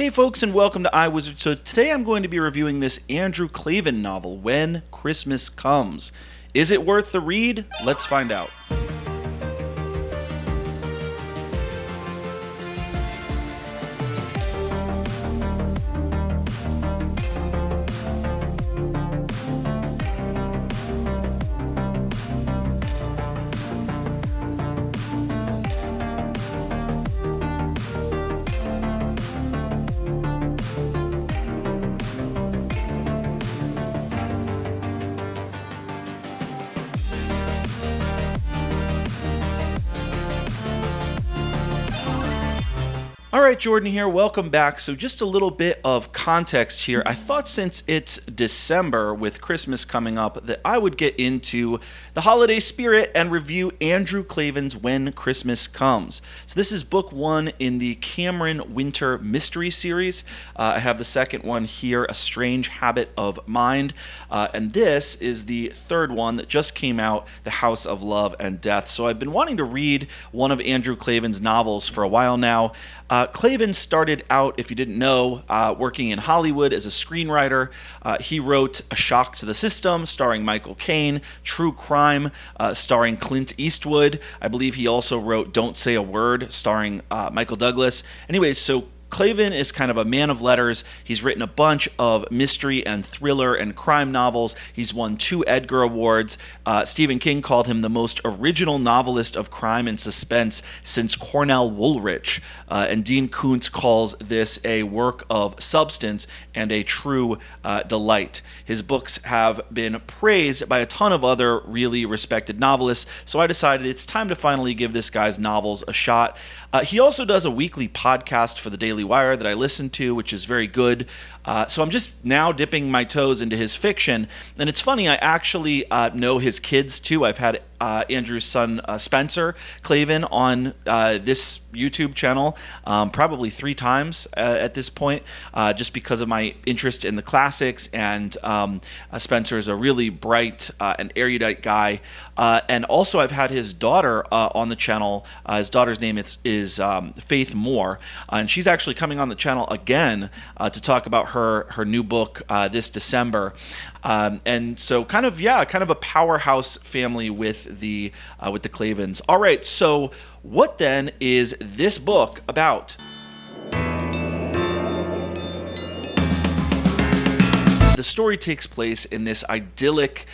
Hey folks, and welcome to iWizard. So today I'm going to be reviewing this Andrew Klavan novel, When Christmas Comes. Is it worth the read? Let's find out. All right, Jordan here. Welcome back. So just a little bit of context here. I thought since it's December with Christmas coming up that I would get into the holiday spirit and review Andrew Klavan's When Christmas Comes. So this is book one in the Cameron Winter Mystery Series. I have the second one here, A Strange Habit of Mind. And this is the third one that just came out, The House of Love and Death. So I've been wanting to read one of Andrew Klavan's novels for a while now. Klavan started out, if you didn't know, working in Hollywood as a screenwriter. He wrote A Shock to the System, starring Michael Caine, True Crime, starring Clint Eastwood. I believe he also wrote Don't Say a Word, starring Michael Douglas. Anyways, so Klavan is kind of a man of letters. He's written a bunch of mystery and thriller and crime novels. He's won 2 Edgar Awards. Stephen King called him the most original novelist of crime and suspense since Cornell Woolrich. And Dean Koontz calls this a work of substance and a true delight. His books have been praised by a ton of other really respected novelists, so I decided it's time to finally give this guy's novels a shot. He also does a weekly podcast for the Daily Wire that I listen to, which is very good. So I'm just now dipping my toes into his fiction. And it's funny, I actually know his kids too. I've had Andrew's son Spencer Klavan on this YouTube channel probably 3 times at this point, just because of my interest in the classics. And Spencer is a really bright and erudite guy. And also I've had his daughter on the channel. His daughter's name is Faith Moore, and she's actually coming on the channel again to talk about her new book this December. And so kind of a powerhouse family with the Klavans. All right, so what then is this book about? The story takes place in this idyllic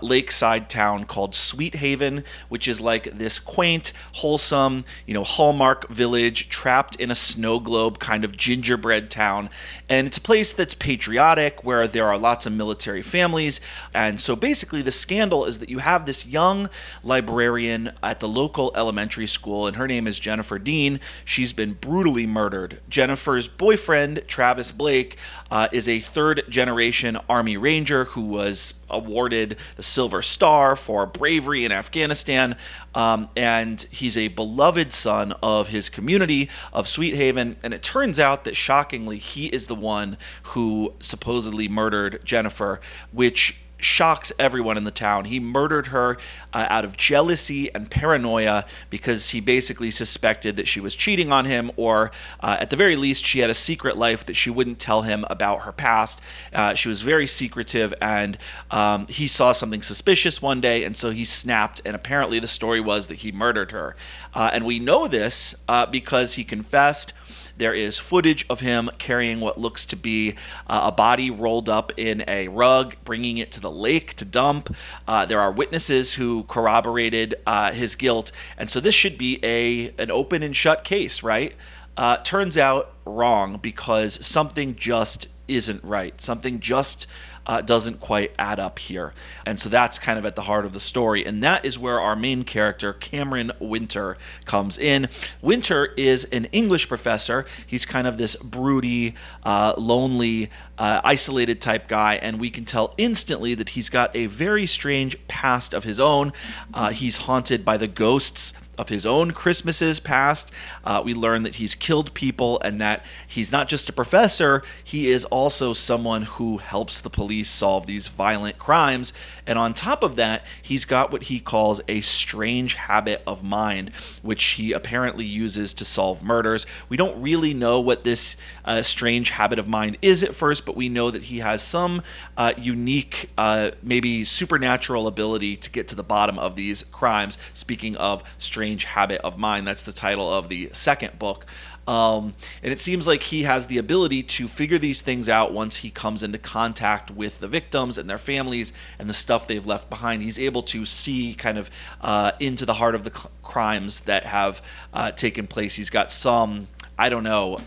lakeside town called Sweet Haven, which is like this quaint, wholesome, Hallmark village trapped in a snow globe kind of gingerbread town. And it's a place that's patriotic, where there are lots of military families. And so basically the scandal is that you have this young librarian at the local elementary school, and her name is Jennifer Dean. She's been brutally murdered. Jennifer's boyfriend, Travis Blake, is a third-generation Army Ranger who was awarded the Silver Star for bravery in Afghanistan, and he's a beloved son of his community of Sweet Haven. And it turns out that, shockingly, he is the one who supposedly murdered Jennifer, which shocks everyone in the town. He murdered her out of jealousy and paranoia because he basically suspected that she was cheating on him, or at the very least she had a secret life that she wouldn't tell him about her past. She was very secretive, and he saw something suspicious one day, and so he snapped, and apparently the story was that he murdered her. And we know this because he confessed. There is footage of him carrying what looks to be a body rolled up in a rug, bringing it to the lake to dump. There are witnesses who corroborated his guilt, and so this should be an open and shut case, right? Turns out wrong, because something just isn't right. Something just doesn't quite add up here. And so that's kind of at the heart of the story. And that is where our main character, Cameron Winter, comes in. Winter is an English professor. He's kind of this broody, lonely, isolated type guy. And we can tell instantly that he's got a very strange past of his own. He's haunted by the ghosts of his own Christmases past. We learn that he's killed people and that he's not just a professor, he is also someone who helps the police solve these violent crimes. And on top of that, he's got what he calls a strange habit of mind, which he apparently uses to solve murders. We don't really know what this strange habit of mind is at first, but we know that he has some unique, maybe supernatural ability to get to the bottom of these crimes. Speaking of strange habit of mind, that's the title of the second book. And it seems like he has the ability to figure these things out once he comes into contact with the victims and their families and the stuff they've left behind. He's able to see kind of into the heart of the crimes that have taken place. He's got some, I don't know,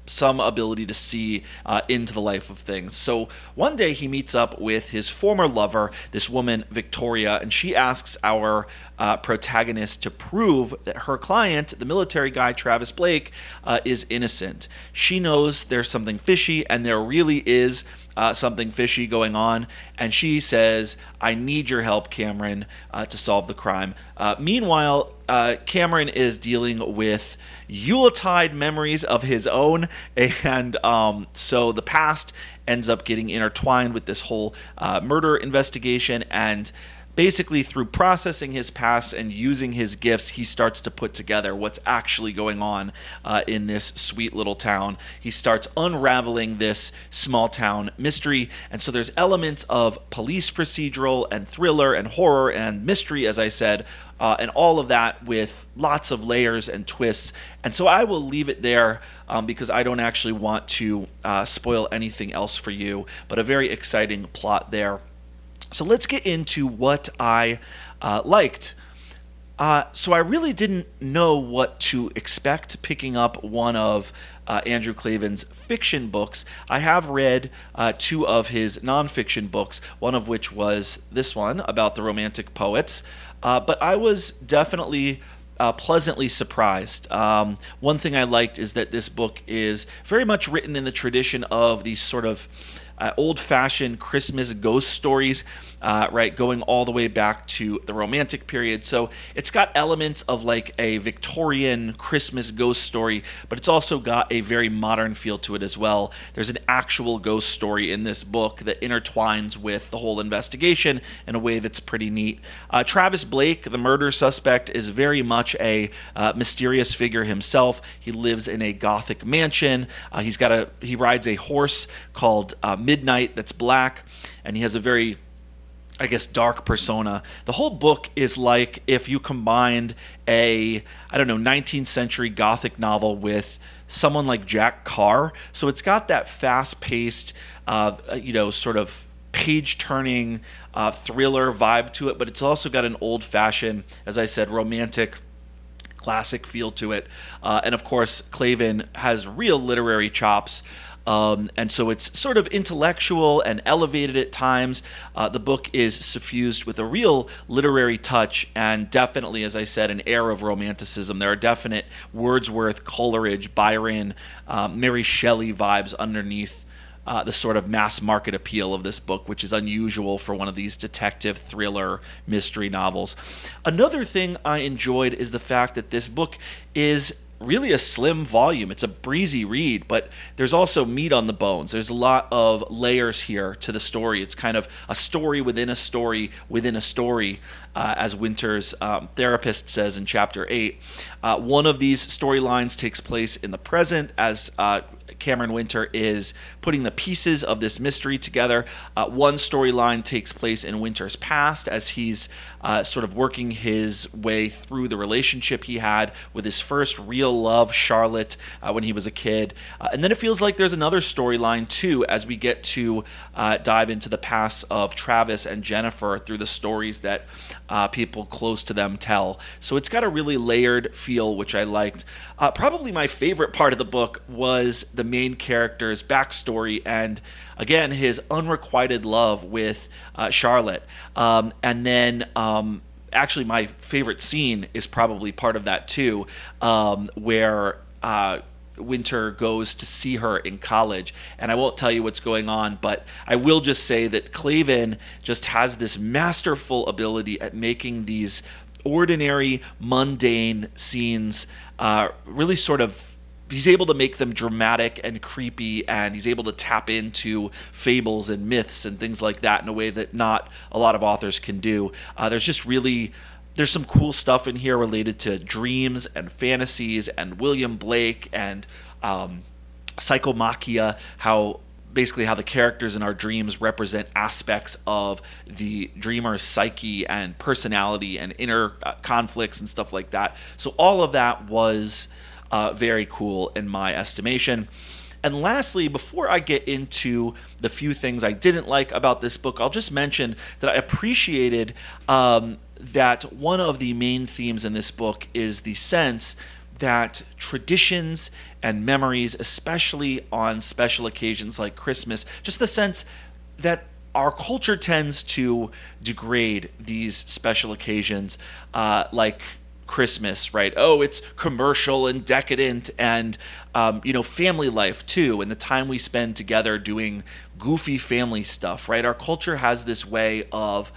some ability to see into the life of things. So one day he meets up with his former lover, this woman, Victoria, and she asks our protagonist to prove that her client, the military guy, Travis Blake, is innocent. She knows there's something fishy, and there really is something fishy going on, and she says, I need your help, Cameron, to solve the crime. Meanwhile, Cameron is dealing with Yuletide memories of his own, and so the past ends up getting intertwined with this whole murder investigation, and basically through processing his past and using his gifts, he starts to put together what's actually going on in this sweet little town. He starts unraveling this small town mystery, and so there's elements of police procedural and thriller and horror and mystery, as I said, and all of that with lots of layers and twists. And so I will leave it there because I don't actually want to spoil anything else for you, but a very exciting plot there. So let's get into what I liked. So I really didn't know what to expect picking up one of Andrew Klavan's fiction books. I have read two of his nonfiction books, one of which was this one about the Romantic poets, but I was definitely pleasantly surprised. One thing I liked is that this book is very much written in the tradition of these sort of old-fashioned Christmas ghost stories, right, going all the way back to the Romantic period. So it's got elements of like a Victorian Christmas ghost story, but it's also got a very modern feel to it as well. There's an actual ghost story in this book that intertwines with the whole investigation in a way that's pretty neat. Travis Blake, the murder suspect, is very much a mysterious figure himself. He lives in a Gothic mansion. He rides a horse called Midnight that's black, and he has a very, I guess, dark persona. The whole book is like if you combined a, 19th century Gothic novel with someone like Jack Carr. So it's got that fast-paced, sort of page-turning thriller vibe to it, but it's also got an old-fashioned, as I said, romantic, classic feel to it. And of course, Klavan has real literary chops. And so it's sort of intellectual and elevated at times. The book is suffused with a real literary touch and definitely, as I said, an air of romanticism. There are definite Wordsworth, Coleridge, Byron, Mary Shelley vibes underneath the sort of mass market appeal of this book, which is unusual for one of these detective thriller mystery novels. Another thing I enjoyed is the fact that this book is really a slim volume. It's a breezy read, but there's also meat on the bones. There's a lot of layers here to the story. It's kind of a story within a story within a story, as Winter's therapist says in chapter 8. One of these storylines takes place in the present as Cameron Winter is putting the pieces of this mystery together. One storyline takes place in Winter's past as he's sort of working his way through the relationship he had with his first real love, Charlotte, when he was a kid. And then it feels like there's another storyline too as we get to dive into the past of Travis and Jennifer through the stories that people close to them tell. So it's got a really layered feel, which I liked. Probably my favorite part of the book was the main character's backstory and, again, his unrequited love with Charlotte. And then actually my favorite scene is probably part of that too, where Winter goes to see her in college. And I won't tell you what's going on, but I will just say that Klavan just has this masterful ability at making these ordinary, mundane scenes really sort of, he's able to make them dramatic and creepy, and he's able to tap into fables and myths and things like that in a way that not a lot of authors can do. There's some cool stuff in here related to dreams and fantasies and William Blake and psychomachia, how the characters in our dreams represent aspects of the dreamer's psyche and personality and inner conflicts and stuff like that. So all of that was very cool in my estimation. And lastly, before I get into the few things I didn't like about this book, I'll just mention that I appreciated that one of the main themes in this book is the sense that traditions and memories, especially on special occasions like Christmas, just the sense that our culture tends to degrade these special occasions like Christmas, right? Oh, it's commercial and decadent, and family life too, and the time we spend together doing goofy family stuff, right? Our culture has this way of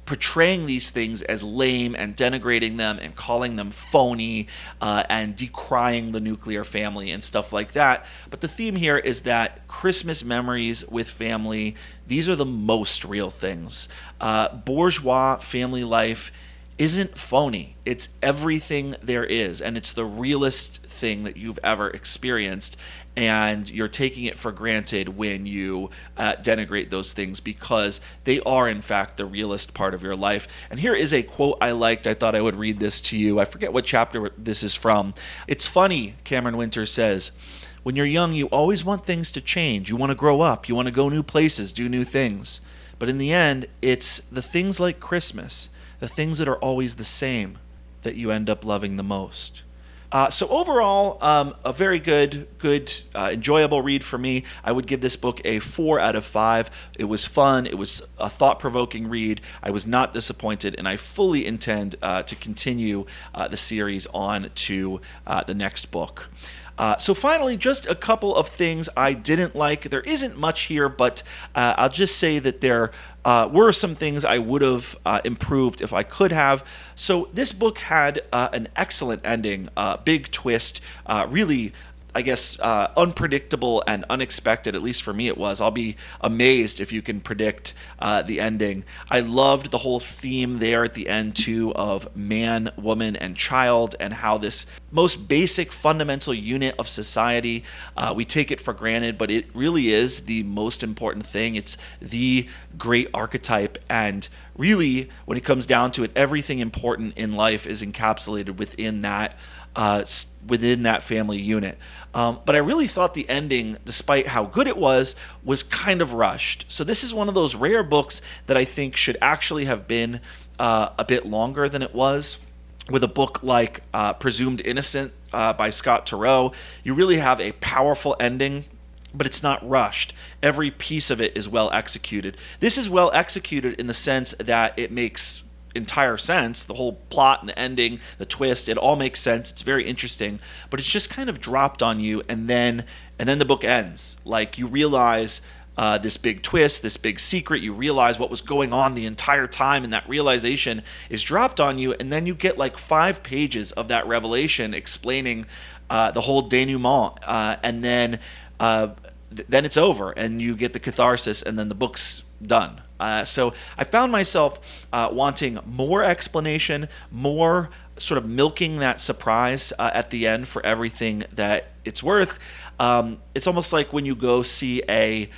portraying these things as lame and denigrating them and calling them phony and decrying the nuclear family and stuff like that. But the theme here is that Christmas memories with family, these are the most real things. Bourgeois family life isn't phony. It's everything there is, and it's the realest thing that you've ever experienced, and you're taking it for granted when you denigrate those things, because they are in fact the realest part of your life. And here is a quote I liked. I thought I would read this to you. I forget what chapter this is from. It's funny, Cameron Winters says, when you're young, you always want things to change. You want to grow up. You want to go new places, do new things. But in the end, it's the things like Christmas, the things that are always the same, that you end up loving the most. So overall, a very good, enjoyable read for me. I would give this book a 4 out of 5. It was fun. It was a thought-provoking read. I was not disappointed, and I fully intend to continue the series on to the next book. So finally, just a couple of things I didn't like. There isn't much here, but I'll just say that there were some things I would have improved if I could have. So this book had an excellent ending, big twist, really, I guess, unpredictable and unexpected. At least for me it was. I'll be amazed if you can predict the ending. I loved the whole theme there at the end too of man, woman, and child, and how this most basic fundamental unit of society, we take it for granted, but it really is the most important thing. It's the great archetype, and really when it comes down to it, everything important in life is encapsulated within that family unit. But I really thought the ending, despite how good it was kind of rushed. So this is one of those rare books that I think should actually have been a bit longer than it was. With a book like Presumed Innocent by Scott Turow, you really have a powerful ending, but it's not rushed. Every piece of it is well executed. This is well executed in the sense that it makes entire sense. The whole plot and the ending, the twist, it all makes sense. It's very interesting, but it's just kind of dropped on you, and then the book ends. Like, you realize this big twist, this big secret, you realize what was going on the entire time, and that realization is dropped on you, and then you get like 5 pages of that revelation explaining the whole denouement, and then it's over, and you get the catharsis, and then the book's done. So I found myself wanting more explanation, more sort of milking that surprise at the end for everything that it's worth. It's almost like when you go see a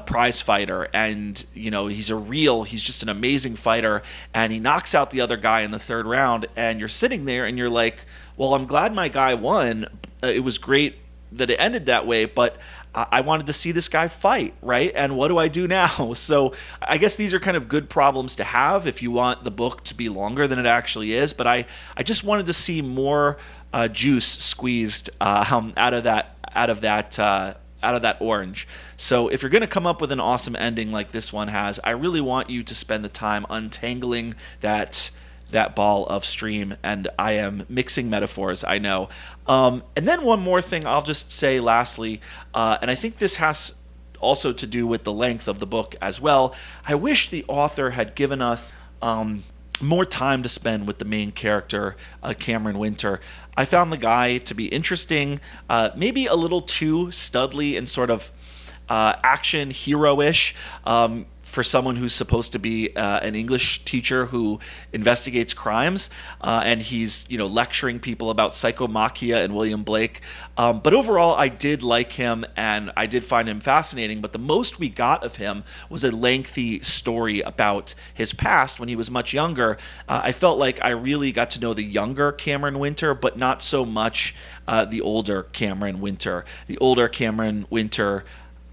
prize fighter, and he's just an amazing fighter, and he knocks out the other guy in the 3rd round, and you're sitting there and you're like, well, I'm glad my guy won. It was great that it ended that way, but I wanted to see this guy fight, right? And what do I do now? So I guess these are kind of good problems to have if you want the book to be longer than it actually is. But I just wanted to see more juice squeezed out of that orange. So if you're going to come up with an awesome ending like this one has, I really want you to spend the time untangling that ball of stream, and I am mixing metaphors, I know. And then one more thing I'll just say lastly, and I think this has also to do with the length of the book as well. I wish the author had given us more time to spend with the main character, Cameron Winter. I found the guy to be interesting, maybe a little too studly and sort of action hero-ish for someone who's supposed to be an English teacher who investigates crimes, and he's lecturing people about Psychomachia and William Blake. But overall, I did like him, and I did find him fascinating. But the most we got of him was a lengthy story about his past when he was much younger. I felt like I really got to know the younger Cameron Winter, but not so much the older Cameron Winter. The older Cameron Winter,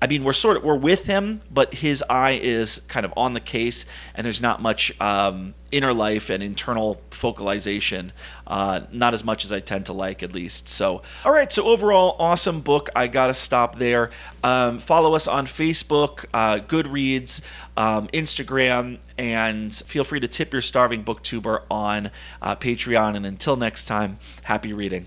I mean, we're with him, but his eye is kind of on the case, and there's not much inner life and internal focalization, not as much as I tend to like, at least. So, all right, so overall, awesome book. I gotta stop there. Follow us on Facebook, Goodreads, Instagram, and feel free to tip your starving booktuber on Patreon. And until next time, happy reading.